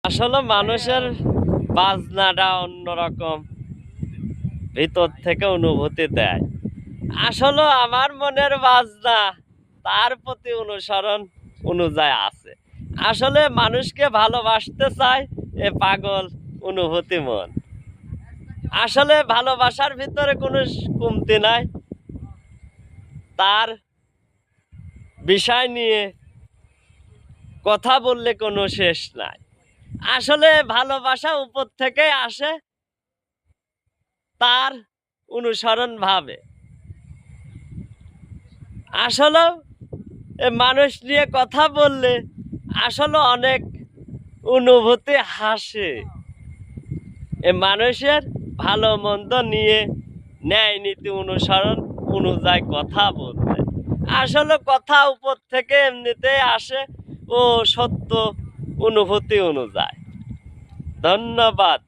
আসলে মানুষের বাজনাটা অন্যরকম, ভিতর থেকে অনুভূতি দেয়। আসলে আমার মনের বাজনা তার প্রতি অনুসরণ অনুযায়ী আছে। আসলে মানুষকে ভালোবাসতে চায় এ পাগল অনুভূতি মন। আসলে ভালোবাসার ভিতরে কোনো কমতি নাই, তার বিষয় নিয়ে কথা বললে কোনো শেষ নাই। আসলে ভালোবাসা উপর থেকে আসে, তার অনুসরণ ভাবে। আসলে মানুষ নিয়ে কথা বললে আসলে অনেক অনুভূতি হাসে। মানুষের ভালো মন্দ নিয়ে ন্যায় নীতি অনুসরণ অনুযায়ী কথা বলতে, আসলে কথা উপর থেকে এমনিতেই আসে ও সত্য অনুভূতি অনুযায়ী। ধন্যবাদ।